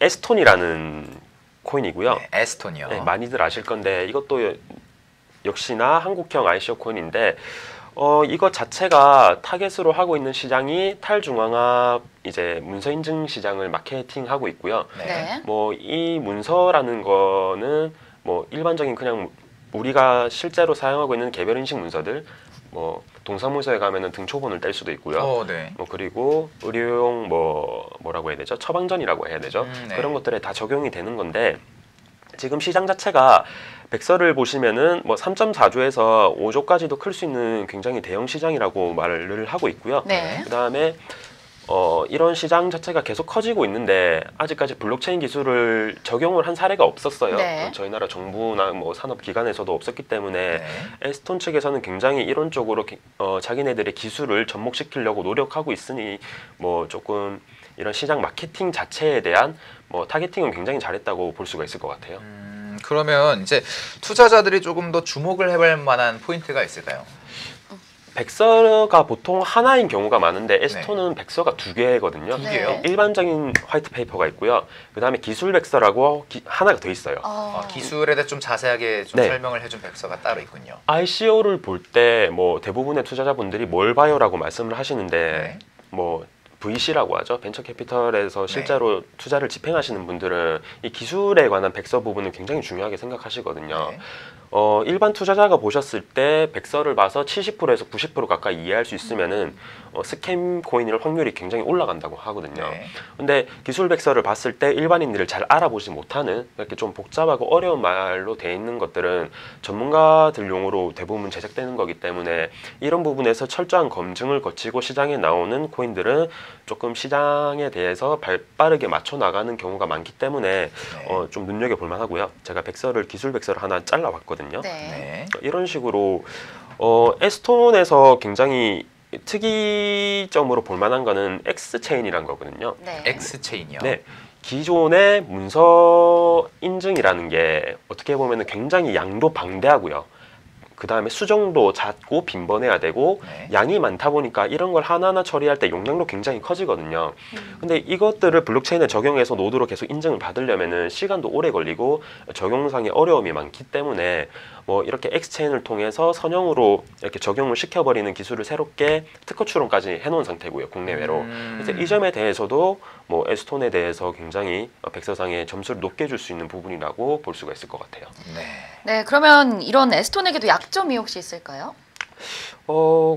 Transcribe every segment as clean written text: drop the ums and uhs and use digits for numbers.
에스톤이라는 코인이고요. 네, 에스톤이요. 네, 많이들 아실 건데 이것도 역시나 한국형 ICO 코인인데 이거 자체가 타겟으로 하고 있는 시장이 탈중앙화 이제 문서 인증 시장을 마케팅하고 있고요. 네. 뭐 이 문서라는 거는 뭐 일반적인 그냥 우리가 실제로 사용하고 있는 개별 인식 문서들 뭐 동사무소에 가면은 등초본을 뗄 수도 있고요. 네. 뭐 그리고 의료용 뭐라고 해야 되죠? 처방전이라고 해야 되죠? 네. 그런 것들에 다 적용이 되는 건데 지금 시장 자체가 백서를 보시면은 뭐 3.4조에서 5조까지도 클 수 있는 굉장히 대형 시장이라고 말을 하고 있고요. 네. 그다음에 이런 시장 자체가 계속 커지고 있는데 아직까지 블록체인 기술을 적용을 한 사례가 없었어요. 네. 저희 나라 정부나 뭐 산업기관에서도 없었기 때문에 네. 에스톤 측에서는 굉장히 이런 쪽으로 자기네들의 기술을 접목시키려고 노력하고 있으니 뭐 조금 이런 시장 마케팅 자체에 대한 뭐 타겟팅은 굉장히 잘했다고 볼 수가 있을 것 같아요. 그러면 이제 투자자들이 조금 더 주목을 해볼 만한 포인트가 있을까요? 백서가 보통 하나인 경우가 많은데 에스톤은 백서가 두 개거든요. 두 개요? 일반적인 화이트 페이퍼가 있고요. 그 다음에 기술 백서라고 하나가 더 있어요. 기술에 대해 좀 자세하게 좀 네. 설명을 해준 백서가 따로 있군요. ICO를 볼 때 뭐 대부분의 투자자분들이 뭘 봐요라고 말씀을 하시는데 네. 뭐 VC라고 하죠. 벤처 캐피털에서 실제로 투자를 집행하시는 분들은 이 기술에 관한 백서 부분을 굉장히 중요하게 생각하시거든요. 네. 일반 투자자가 보셨을 때 백서를 봐서 70%에서 90% 가까이 이해할 수 있으면은 스캠 코인일 확률이 굉장히 올라간다고 하거든요. 네. 근데 기술 백서를 봤을 때 일반인들을 잘 알아보지 못하는 이렇게 좀 복잡하고 어려운 말로 돼 있는 것들은 전문가들용으로 대부분 제작되는 거기 때문에 이런 부분에서 철저한 검증을 거치고 시장에 나오는 코인들은 조금 시장에 대해서 빠르게 맞춰 나가는 경우가 많기 때문에 좀 눈여겨볼 만하고요. 제가 백서를 기술 백서를 하나 잘라봤거든요. 네. 이런 식으로 에스톤에서 굉장히 특이점으로 볼 만한 거는 X체인이란 거거든요. X체인이요? 네. 기존의 문서 인증이라는 게 어떻게 보면 굉장히 양도 방대하고요. 그 다음에 수정도 잦고 빈번해야 되고 양이 많다 보니까 이런 걸 하나하나 처리할 때 용량도 굉장히 커지거든요. 근데 이것들을 블록체인에 적용해서 노드로 계속 인증을 받으려면은 시간도 오래 걸리고 적용상의 어려움이 많기 때문에 뭐 이렇게 X체인을 통해서 선형으로 이렇게 적용을 시켜버리는 기술을 새롭게 특허 출원까지 해놓은 상태고요, 국내외로. 그래서 이 점에 대해서도 뭐 에스톤에 대해서 굉장히 백서상의 점수를 높게 줄 수 있는 부분이라고 볼 수가 있을 것 같아요. 네, 그러면 이런 에스톤에게도 약점이 혹시 있을까요?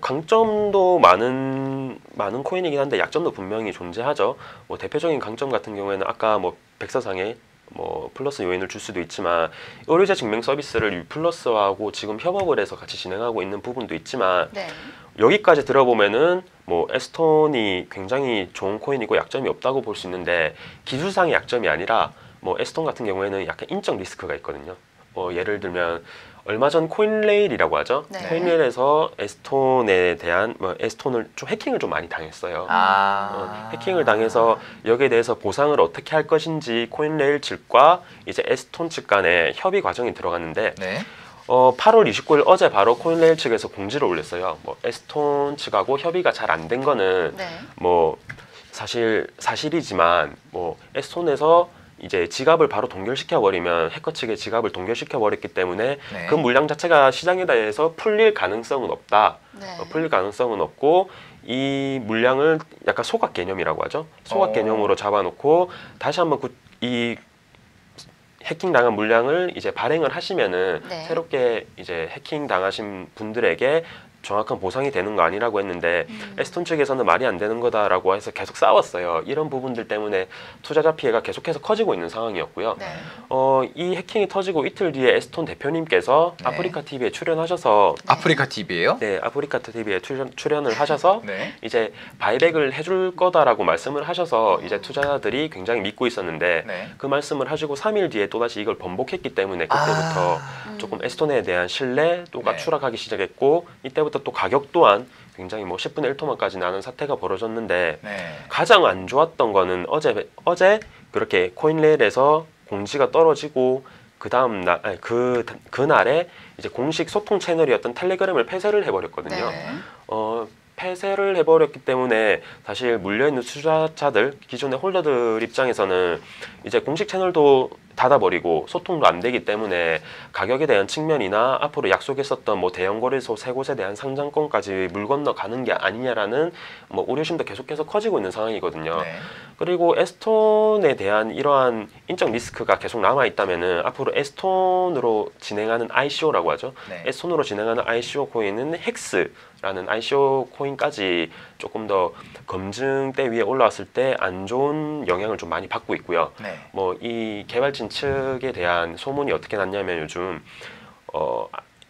강점도 많은 코인이긴 한데 약점도 분명히 존재하죠. 뭐 대표적인 강점 같은 경우에는 아까 뭐 백서상에 뭐 플러스 요인을 줄 수도 있지만 의료자 증명 서비스를 유플러스하고 지금 협업을 해서 같이 진행하고 있는 부분도 있지만 여기까지 들어보면은 뭐 에스톤이 굉장히 좋은 코인이고 약점이 없다고 볼 수 있는데 기술상의 약점이 아니라 뭐 에스톤 같은 경우에는 약간 인적 리스크가 있거든요. 예를 들면 얼마 전 코인레일이라고 하죠. 코인레일에서 에스톤에 대한 에스톤을 좀 해킹을 좀 많이 당했어요. 해킹을 당해서 여기에 대해서 보상을 어떻게 할 것인지 코인레일 측과 이제 에스톤 측 간에 협의 과정이 들어갔는데 8월 29일 어제 바로 코인레일 측에서 공지를 올렸어요. 뭐 에스톤 측하고 협의가 잘 안 된 거는 뭐 사실이지만 뭐 에스톤에서 이제 지갑을 바로 동결시켜 버리면 해커 측의 지갑을 동결시켜 버렸기 때문에 그 물량 자체가 시장에 대해서 풀릴 가능성은 없다. 풀릴 가능성은 없고 이 물량을 약간 소각 개념이라고 하죠. 소각 개념으로 잡아놓고 다시 한번 이 해킹 당한 물량을 이제 발행을 하시면은 새롭게 이제 해킹 당하신 분들에게 정확한 보상이 되는 거 아니라고 했는데 에스톤 측에서는 말이 안 되는 거다라고 해서 계속 싸웠어요. 이런 부분들 때문에 투자자 피해가 계속해서 커지고 있는 상황이었고요. 이 해킹이 터지고 이틀 뒤에 에스톤 대표님께서 아프리카 TV에 출연하셔서 아프리카 TV예요? 네, 아프리카 TV에 출연을 하셔서 이제 바이백을 해줄 거다라고 말씀을 하셔서 이제 투자자들이 굉장히 믿고 있었는데 그 말씀을 하시고 3일 뒤에 또다시 이걸 번복했기 때문에 그때부터 조금 에스톤에 대한 신뢰도가 추락하기 시작했고 이때부터 또 가격 또한 굉장히 뭐 10분의 1토막까지 나는 사태가 벌어졌는데 가장 안 좋았던 거는 어제 그렇게 코인레일에서 공지가 떨어지고 그날에 이제 공식 소통 채널이었던 텔레그램을 폐쇄를 해버렸거든요. 폐쇄를 해버렸기 때문에 사실 물려있는 투자자들, 기존의 홀더들 입장에서는 이제 공식 채널도 닫아버리고 소통도 안 되기 때문에 가격에 대한 측면이나 앞으로 약속했었던 뭐 대형 거래소 세 곳에 대한 상장권까지 물 건너 가는 게 아니냐라는 뭐 우려심도 계속해서 커지고 있는 상황이거든요. 네. 그리고 에스톤에 대한 이러한 인적 리스크가 계속 남아 있다면은 앞으로 에스톤으로 진행하는 ICO라고 하죠. 네. 에스톤으로 진행하는 ICO 코인은 헥스라는 ICO 코인까지 조금 더 검증대 위에 올라왔을 때 안 좋은 영향을 좀 많이 받고 있고요. 네. 뭐 이 개발진 측에 대한 소문이 어떻게 났냐면 요즘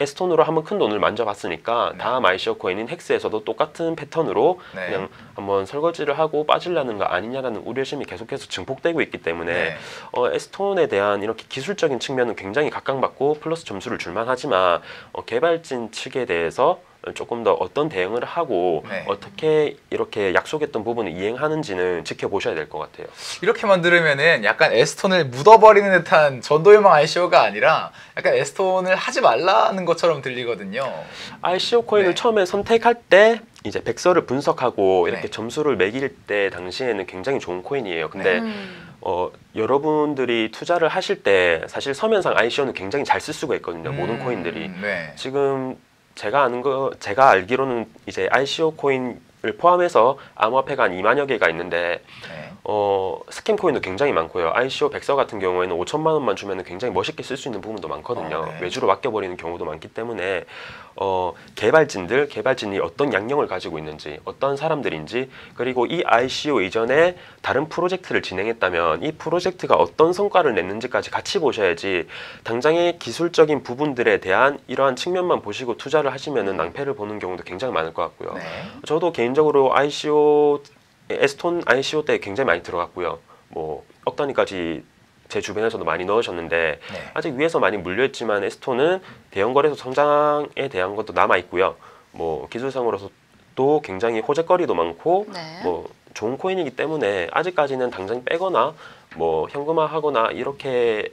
에스톤으로 한번 큰 돈을 만져봤으니까 네. 다음 ICO 코인인 헥스에서도 똑같은 패턴으로 네. 그냥 한번 설거지를 하고 빠지려는 거 아니냐라는 우려심이 계속해서 증폭되고 있기 때문에 네. 에스톤에 대한 이렇게 기술적인 측면은 굉장히 각광받고 플러스 점수를 줄만 하지만 개발진 측에 대해서 조금 더 어떤 대응을 하고 네. 어떻게 이렇게 약속했던 부분을 이행하는지는 지켜보셔야 될 것 같아요. 이렇게만 들으면은 약간 에스톤을 묻어버리는 듯한 전도유망 ICO가 아니라 약간 에스톤을 하지 말라는 것처럼 들리거든요. ICO 코인을 네. 처음에 선택할 때 이제 백서를 분석하고 이렇게 네. 점수를 매길 때 당시에는 굉장히 좋은 코인이에요. 근데 음. 여러분들이 투자를 하실 때 사실 서면상 ICO는 굉장히 잘 쓸 수가 있거든요. 모든 코인들이. 네. 지금 제가 알기로는 이제 ICO 코인을 포함해서 암호화폐가 한 2만여 개가 있는데 네. 스캠 코인도 굉장히 많고요. ICO 백서 같은 경우에는 5천만 원만 주면 굉장히 멋있게 쓸 수 있는 부분도 많거든요. 네. 외주로 맡겨버리는 경우도 많기 때문에 개발진이 어떤 양령을 가지고 있는지, 어떤 사람들인지, 그리고 이 ICO 이전에 다른 프로젝트를 진행했다면 이 프로젝트가 어떤 성과를 냈는지까지 같이 보셔야지 당장의 기술적인 부분들에 대한 이러한 측면만 보시고 투자를 하시면은 낭패를 보는 경우도 굉장히 많을 것 같고요. 네. 저도 개인적으로 에스톤 ICO 때 굉장히 많이 들어갔고요. 뭐 억 단위까지 제 주변에서도 많이 넣으셨는데 네. 아직 위에서 많이 물려있지만 에스톤은 대형 거래소 성장에 대한 것도 남아 있고요. 뭐 기술상으로서도 굉장히 호재거리도 많고 네. 뭐 좋은 코인이기 때문에 아직까지는 당장 빼거나 뭐 현금화하거나 이렇게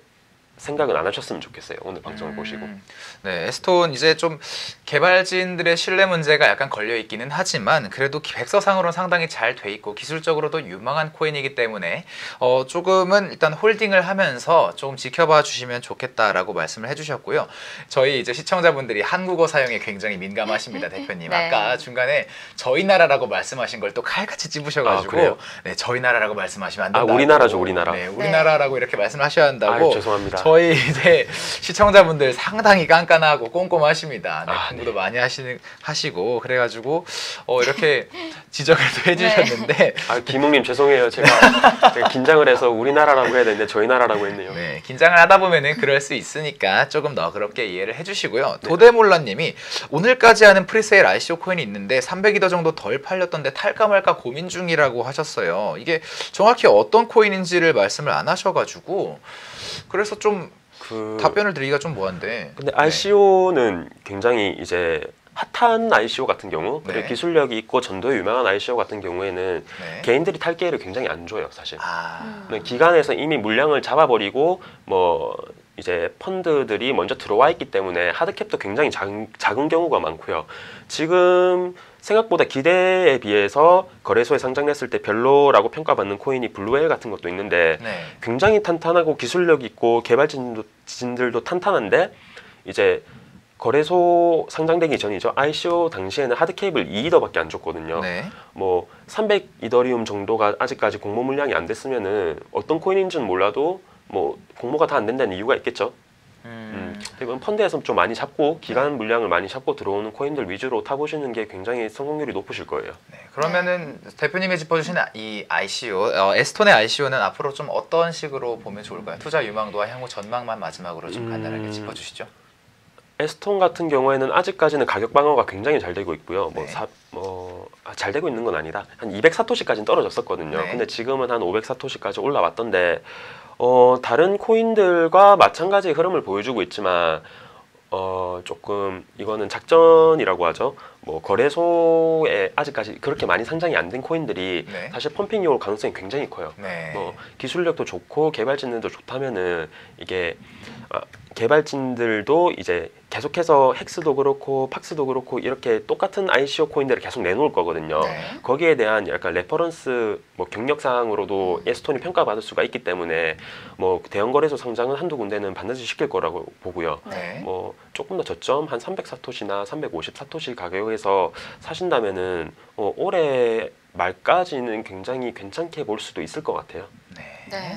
생각은 안 하셨으면 좋겠어요. 오늘 방송을 보시고. 네, 에스톤 이제 좀 개발진들의 신뢰 문제가 약간 걸려 있기는 하지만 그래도 백서상으로는 상당히 잘 돼 있고 기술적으로도 유망한 코인이기 때문에 조금은 일단 홀딩을 하면서 조금 지켜봐 주시면 좋겠다라고 말씀을 해주셨고요. 저희 이제 시청자분들이 한국어 사용에 굉장히 민감하십니다, 대표님. 네. 아까 중간에 저희 나라라고 말씀하신 걸 또 칼같이 찝으셔가지고 그래요? 네, 저희 나라라고 말씀하시면 안 된다고. 우리나라죠, 우리나라. 네, 우리나라라고 이렇게 말씀하셔야 한다고. 아유, 죄송합니다. 저희 이제 시청자분들 상당히 깐깐하고 꼼꼼하십니다. 네, 공부도 많이 하시고 그래가지고 이렇게 지적을 또 해주셨는데 김웅님 죄송해요. 제가 긴장을 해서 우리나라라고 해야 되는데 저희 나라라고 했네요. 네, 긴장을 하다 보면은 그럴 수 있으니까 조금 너그럽게 이해를 해주시고요. 도대몰라님이 오늘까지 하는 프리세일 ICO 코인이 있는데 300이더 정도 덜 팔렸던데 탈까 말까 고민 중이라고 하셨어요. 이게 정확히 어떤 코인인지를 말씀을 안 하셔가지고 그래서 좀 답변을 드리기가 좀 뭐한데. 근데 ICO는 굉장히 이제 핫한 ICO 같은 경우, 그리고 네. 기술력이 있고 전도에 유명한 ICO 같은 경우에는 네. 개인들이 탈 기회를 굉장히 안 줘요, 사실. 아, 기관에서 이미 물량을 잡아버리고 뭐 이제 펀드들이 먼저 들어와 있기 때문에 하드캡도 굉장히 작은 경우가 많고요. 지금 생각보다 기대에 비해서 거래소에 상장됐을 때 별로라고 평가받는 코인이 블루웨일 같은 것도 있는데 네. 굉장히 탄탄하고 기술력 있고 개발진들도 탄탄한데 이제 거래소 상장되기 전이죠. ICO 당시에는 하드케이블 2이더밖에 안 줬거든요. 네. 뭐 300 이더리움 정도가 아직까지 공모 물량이 안 됐으면은 어떤 코인인지는 몰라도 뭐 공모가 다 안 된다는 이유가 있겠죠. 대부분 펀드에서 좀 많이 잡고 기간 물량을 많이 잡고 들어오는 코인들 위주로 타보시는 게 굉장히 성공률이 높으실 거예요. 네, 그러면은 대표님이 짚어주신 이 ICO, 에스톤의 ICO는 앞으로 좀 어떤 식으로 보면 좋을까요? 투자 유망도와 향후 전망만 마지막으로 좀 간단하게 짚어주시죠. 에스톤 같은 경우에는 아직까지는 가격 방어가 굉장히 잘 되고 있고요. 네. 잘 되고 있는 건 아니다. 한 200사토시까지는 떨어졌었거든요. 네. 근데 지금은 한 500사토시까지 올라왔던데 다른 코인들과 마찬가지의 흐름을 보여주고 있지만 조금 이거는 작전이라고 하죠. 뭐 거래소에 아직까지 그렇게 많이 상장이 안 된 코인들이 네. 사실 펌핑이 올 가능성이 굉장히 커요. 네. 뭐 기술력도 좋고 개발진들도 좋다면은 이게 개발진들도 이제 계속해서 헥스도 그렇고 팍스도 그렇고 이렇게 똑같은 ICO 코인들을 계속 내놓을 거거든요. 네. 거기에 대한 약간 레퍼런스 뭐 경력상으로도 에스톤이 평가받을 수가 있기 때문에 뭐 대형 거래소 상장은 한두 군데는 반드시 시킬 거라고 보고요. 네. 뭐 조금 더 저점 한 300사토시나 350사토시 가격에서 사신다면은 올해 말까지는 굉장히 괜찮게 볼 수도 있을 것 같아요. 네. 네.